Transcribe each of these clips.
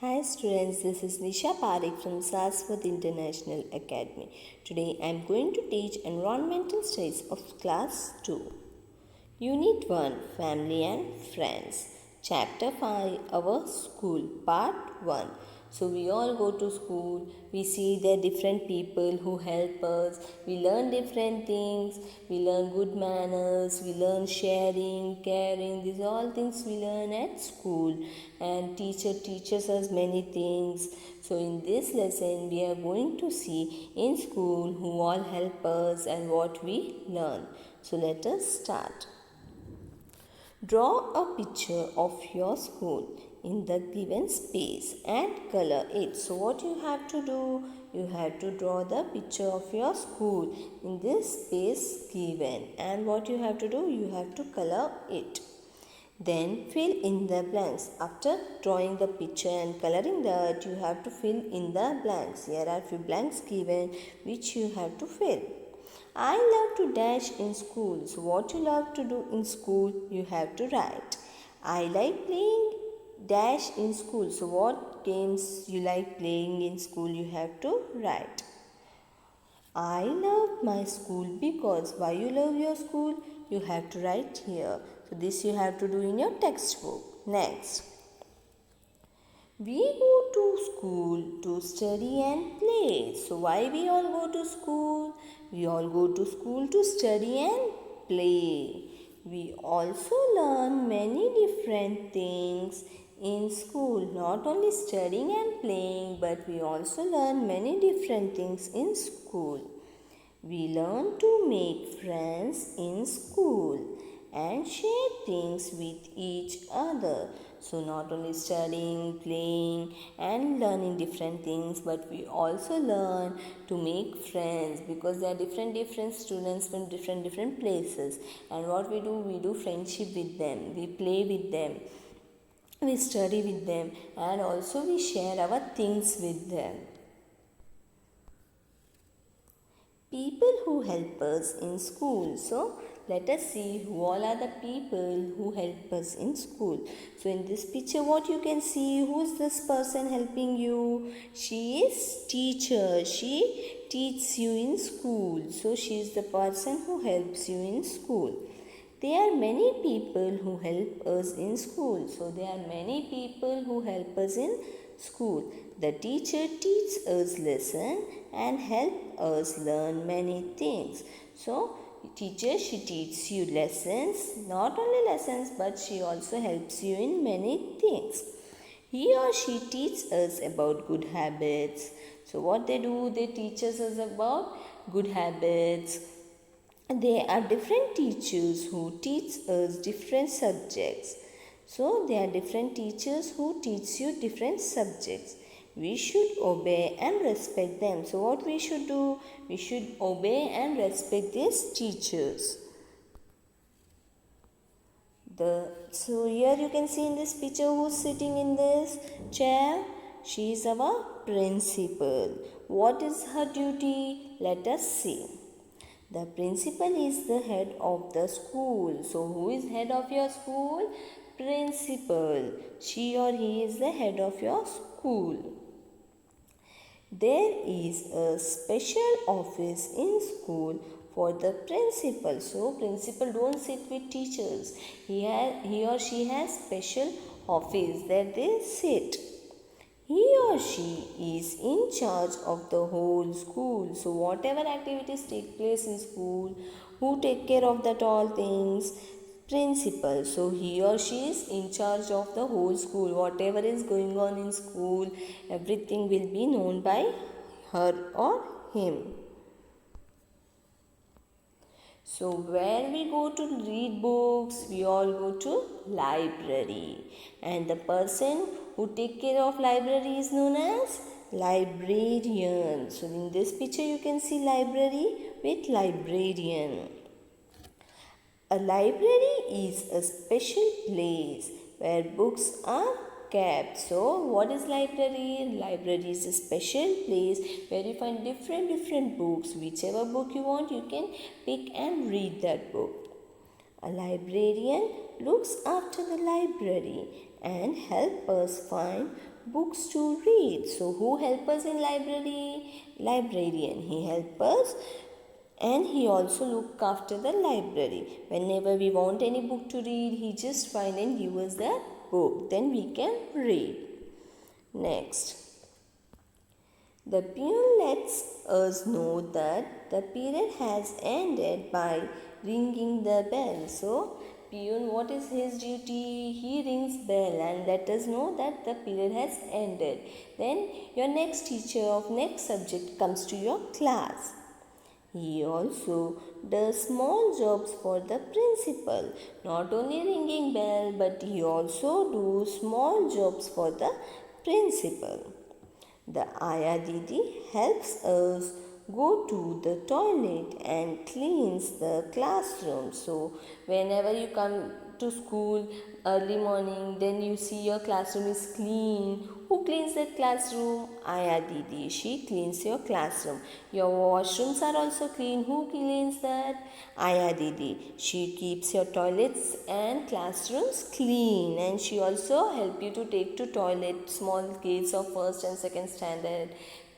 Hi students, this is Nisha Parekh from Saraswat International Academy. Today I am going to teach Environmental Studies of Class 2. Unit 1, Family and Friends. Chapter 5, Our School, Part 1. So we all go to school, we see the different people who help us, we learn different things, we learn good manners, we learn sharing, caring, these are all things we learn at school, and teacher teaches us many things. So in this lesson we are going to see in school who all help us and what we learn. So let us start. Draw a picture of your school in the given space and color it. So what you have to do? You have to draw the picture of your school in this space given, and what you have to do? You have to color it. Then fill in the blanks. After drawing the picture and coloring that, you have to fill in the blanks. Here are few blanks given which you have to fill. I love to dash in school. So what you love to do in school, you have to write. I like playing dash in school. So what games you like playing in school, you have to write. I love my school because. Why you love your school? You have to write here. So this you have to do in your textbook. Next. We go to school to study and play. So why we all go to school? We all go to school to study and play. We also learn many different things in school. Not only studying and playing, but we also learn many different things in school. We learn to make friends in school and share things with each other. So not only studying, playing and learning different things, but we also learn to make friends, because there are different students from different places, and what we do friendship with them, we play with them, we study with them, and also we share our things with them. People who help us in school. So let us see who all are the people who help us in school. So in this picture what you can see, who is this person helping you? She is teacher. She teaches you in school. So she is the person who helps you in school. There are many people who help us in school. So there are many people who help us in school. The teacher teaches us lesson and help us learn many things. So teacher, she teaches you lessons, not only lessons, but she also helps you in many things. He or she teaches us about good habits. So what they do, they teach us about good habits. There are different teachers who teach us different subjects. So there are different teachers who teach you different subjects. We should obey and respect them. So what we should do? We should obey and respect these teachers. So here you can see in this picture who's sitting in this chair. She is our principal. What is her duty? Let us see. The principal is the head of the school. So who is head of your school? Principal. She or he is the head of your school. There is a special office in school for the principal. So principal don't sit with teachers. He or she has special office that they sit. He or she is in charge of the whole school. So whatever activities take place in school, who take care of that all things? Principal. So he or she is in charge of the whole school. Whatever is going on in school, everything will be known by her or him. So where we go to read books, we all go to library, and the person who take care of library is known as librarian. So in this picture you can see library with librarian. A library is a special place where books are kept. So what is library? Library is a special place where you find different books. Whichever book you want, you can pick and read that book. A librarian looks after the library and help us find books to read. So who help us in library? Librarian. He help us and he also look after the library. Whenever we want any book to read, he just find and give us the book. Then we can read. Next. The peon lets us know that the period has ended by ringing the bell. So, peon, what is his duty? He rings bell and let us know that the period has ended. Then your next teacher of next subject comes to your class. He also does small jobs for the principal. Not only ringing bell, but he also does small jobs for the principal. The Aya Didi helps us go to the toilet and cleans the classroom. So whenever you come to school early morning, then you see your classroom is clean. Who cleans that classroom? Aya Didi. She cleans your classroom. Your washrooms are also clean. Who cleans that? Aya Didi. She keeps your toilets and classrooms clean, and she also help you to take to toilet small kids of first and second standard.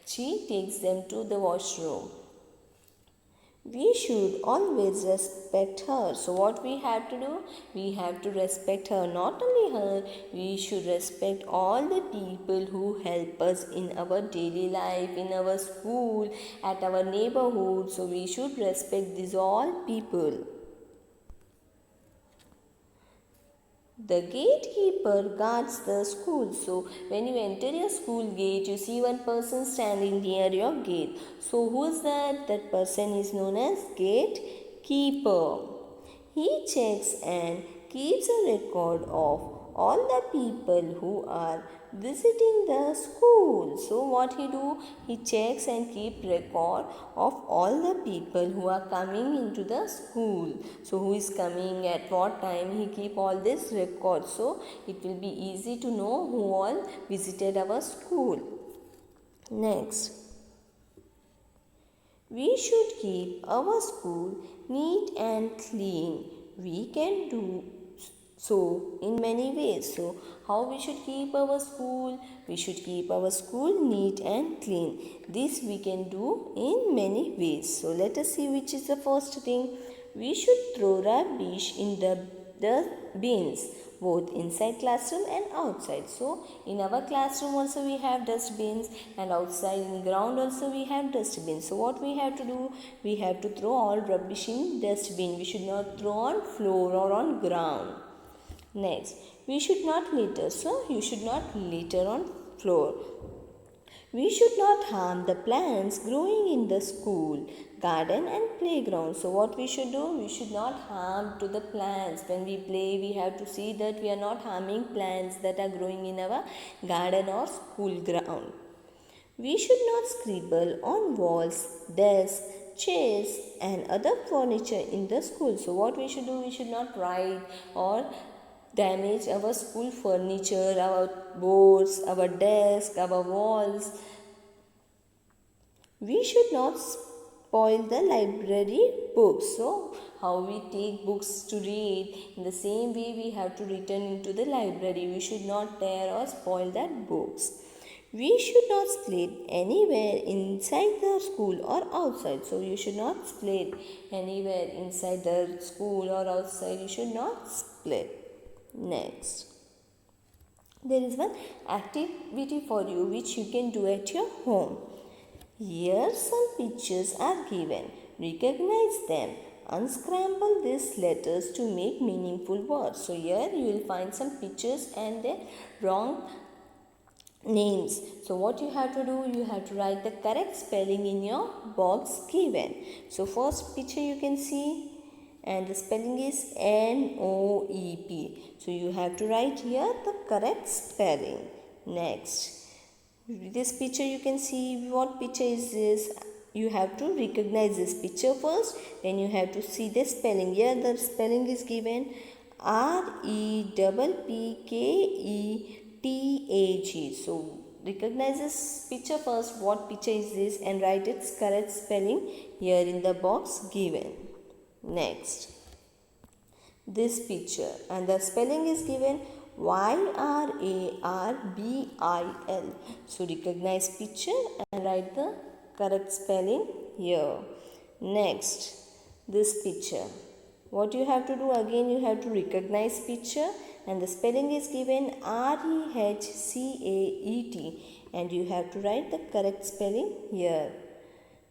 She takes them to the washroom. We should always respect her. So what we have to do? We have to respect her. Not only her, we should respect all the people who help us in our daily life, in our school, at our neighborhood. So we should respect these all people. The gatekeeper guards the school. So when you enter your school gate, you see one person standing near your gate. So who is that? That person is known as gatekeeper. He checks and keeps a record of all the people who are visiting the school. So what he do? He checks and keep record of all the people who are coming into the school. So who is coming at what time? He keep all this record. So it will be easy to know who all visited our school. Next. We should keep our school neat and clean. We can do so in many ways. So how we should keep our school? We should keep our school neat and clean. This we can do in many ways. So let us see which is the first thing. We should throw rubbish in the bins, both inside classroom and outside. So in our classroom also we have dustbins, and outside in ground also we have dustbins. So what we have to do? We have to throw all rubbish in dustbin. We should not throw on floor or on ground. Next, we should not litter. So you should not litter on floor. We should not harm the plants growing in the school, garden and playground. So what we should do? We should not harm to the plants. When we play, we have to see that we are not harming plants that are growing in our garden or school ground. We should not scribble on walls, desks, chairs and other furniture in the school. So what we should do? We should not write or damage our school furniture, our boards, our desk, our walls. We should not spoil the library books. So how we take books to read, in the same way we have to return into the library. We should not tear or spoil that books. We should not split anywhere inside the school or outside. So you should not split anywhere inside the school or outside. You should not split. Next, there is one activity for you which you can do at your home. Here some pictures are given. Recognize them. Unscramble these letters to make meaningful words. So here you will find some pictures and their wrong names. So what you have to do? You have to write the correct spelling in your box given. So first picture you can see, and the spelling is NOEP. So you have to write here the correct spelling. Next, this picture you can see. What picture is this? You have to recognize this picture first, then you have to see the spelling. Here the spelling is given REPPKETAG. So recognize this picture first. What picture is this? And write its correct spelling here in the box given. Next, this picture and the spelling is given YRARBIL. So recognize picture and write the correct spelling here. Next, this picture. What you have to do again, you have to recognize picture and the spelling is given REHCAET and you have to write the correct spelling here.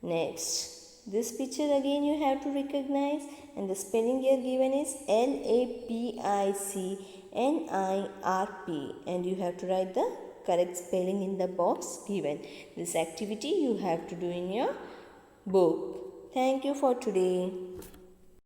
Next, this picture again you have to recognize and the spelling here given is LAPICNIRP and you have to write the correct spelling in the box given. This activity you have to do in your book. Thank you for today.